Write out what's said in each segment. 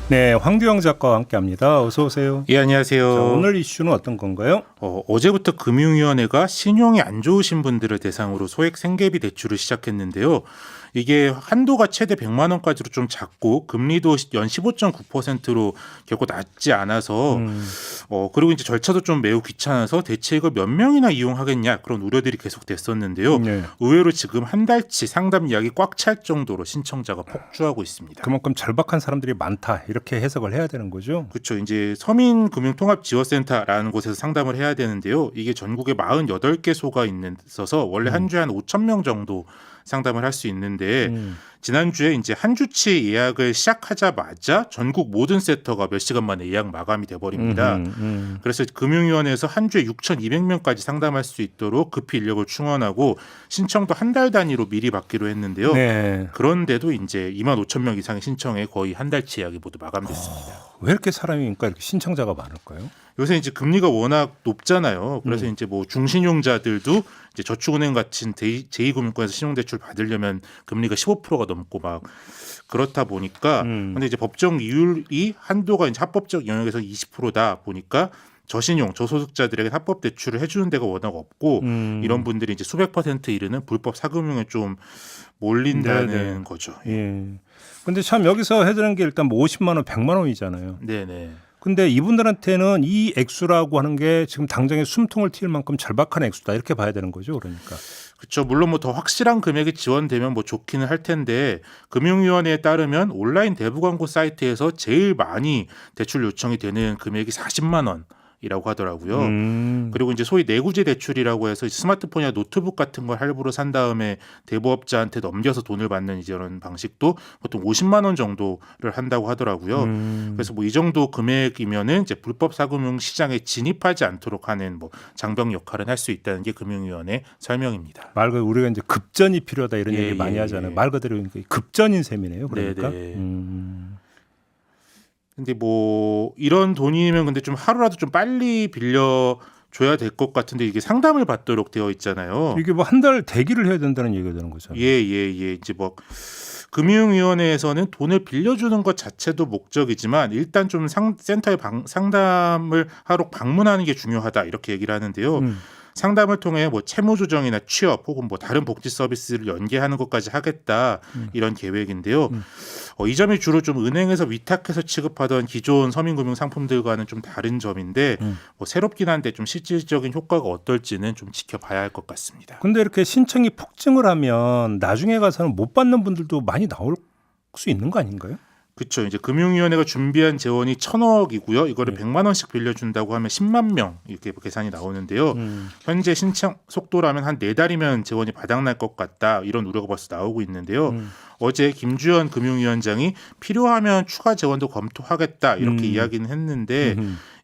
네, 황두영 작가와 함께합니다. 어서 오세요. 예, 안녕하세요. 자, 오늘 이슈는 어떤 건가요? 어제부터 금융위원회가 신용이 안 좋으신 분들을 대상으로 소액 생계비 대출을 시작했는데요. 이게 한도가 최대 100만 원까지로 좀 작고 금리도 연 15.9%로 결코 낮지 않아서 그리고 이제 절차도 좀 매우 귀찮아서 대체 이걸 몇 명이나 이용하겠냐 그런 우려들이 계속 됐었는데요. 네. 의외로 지금 한 달치 상담 예약이 꽉 찰 정도로 신청자가 폭주하고 있습니다. 그만큼 절박한 사람들이 많다 이렇게 해석을 해야 되는 거죠. 그렇죠. 이제 서민금융통합지원센터라는 곳에서 상담을 해야 되는데요. 이게 전국에 48개소가 있어서 원래 한 주에 한 5천 명 정도 상담을 할 수 있는데 지난주에 이제 한 주치 예약을 시작하자마자 전국 모든 센터가 몇 시간 만에 예약 마감이 돼버립니다. 그래서 금융위원회에서 한 주에 6,200명까지 상담할 수 있도록 급히 인력을 충원하고 신청도 한 달 단위로 미리 받기로 했는데요. 네. 그런데도 이제 25,000명 이상의 신청에 거의 한 달치 예약이 모두 마감됐습니다. 왜 이렇게 사람이 그러니까 이렇게 신청자가 많을까요? 요새 이제 금리가 워낙 높잖아요. 그래서 이제 뭐 중신용자들도 이제 저축은행 같은 제2금융권에서 신용대출 받으려면 금리가 15%가 넘고 막 그렇다 보니까 근데 이제 법정 이율이 한도가 이제 합법적 영역에서 20%다 보니까 저신용, 저소득자들에게 합법 대출을 해주는 데가 워낙 없고 이런 분들이 이제 수백 % 이르는 불법 사금융에 좀 몰린다는 네네. 거죠. 예. 근데 참 여기서 해드는 게 일단 뭐 50만 원, 100만 원이잖아요. 네네. 근데 이분들한테는 이 액수라고 하는 게 지금 당장에 숨통을 틔울 만큼 절박한 액수다 이렇게 봐야 되는 거죠. 그러니까. 그렇죠. 물론 뭐 더 확실한 금액이 지원되면 뭐 좋기는 할 텐데 금융위원회에 따르면 온라인 대부 광고 사이트에서 제일 많이 대출 요청이 되는 금액이 40만 원. 이라고 하더라고요. 그리고 이제 소위 내구재 대출이라고 해서 스마트폰이나 노트북 같은 걸 할부로 산 다음에 대부업자한테 넘겨서 돈을 받는 이런 방식도 보통 50만 원 정도를 한다고 하더라고요. 그래서 뭐 이 정도 금액이면은 이제 불법 사금융 시장에 진입하지 않도록 하는 뭐 장벽 역할은 할 수 있다는 게 금융위원회 설명입니다. 말 그대로 우리가 이제 급전이 필요하다 이런 예, 얘기 많이 예, 하잖아요. 예. 말 그대로 급전인 셈이네요. 그러니까. 네네. 근데 뭐 이런 돈이면 근데 좀 하루라도 좀 빨리 빌려 줘야 될 것 같은데 이게 상담을 받도록 되어 있잖아요. 이게 뭐 한 달 대기를 해야 된다는 얘기가 되는 거잖아요. 예. 이제 뭐 금융위원회에서는 돈을 빌려주는 것 자체도 목적이지만 일단 좀 센터에 상담을 하러 방문하는 게 중요하다 이렇게 얘기를 하는데요. 상담을 통해 뭐 채무 조정이나 취업 혹은 뭐 다른 복지 서비스를 연계하는 것까지 하겠다 이런 계획인데요. 이 점이 주로 좀 은행에서 위탁해서 취급하던 기존 서민금융 상품들과는 좀 다른 점인데 뭐 새롭긴 한데 좀 실질적인 효과가 어떨지는 좀 지켜봐야 할 것 같습니다. 근데 이렇게 신청이 폭증을 하면 나중에 가서는 못 받는 분들도 많이 나올 수 있는 거 아닌가요? 그렇죠. 이제 금융위원회가 준비한 재원이 1,000억이고요. 이거를 100만 원씩 빌려준다고 하면 10만 명 이렇게 계산이 나오는데요. 현재 신청 속도라면 한 4달이면 재원이 바닥날 것 같다. 이런 우려가 벌써 나오고 있는데요. 어제 김주현 금융위원장이 필요하면 추가 재원도 검토하겠다 이렇게 이야기는 했는데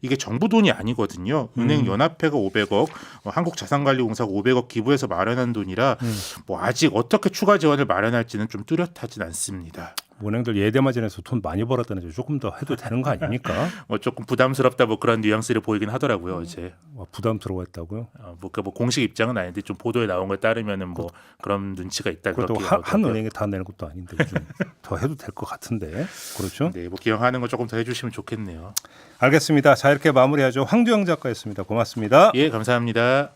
이게 정부 돈이 아니거든요. 은행 연합회가 500억, 한국자산관리공사가 500억 기부해서 마련한 돈이라 뭐 아직 어떻게 추가 재원을 마련할지는 좀 뚜렷하진 않습니다. 은행들 예대마진에서 돈 많이 벌었다는데 조금 더 해도 되는 거 아닙니까? 조금 부담스럽다 뭐 그런 뉘앙스를 보이긴 하더라고요 어제. 부담스러워했다고요? 뭐 공식 입장은 아닌데 좀 보도에 나온 걸 따르면은 뭐 그런 눈치가 있다. 그것도 한 은행에 다 내는 것도 아닌데 좀 더 해도 될 것 같은데 그렇죠? 네, 뭐 기왕하는 거 조금 더 해주시면 좋겠네요. 알겠습니다. 자 이렇게 마무리하죠. 황두영 작가였습니다. 고맙습니다. 예, 감사합니다.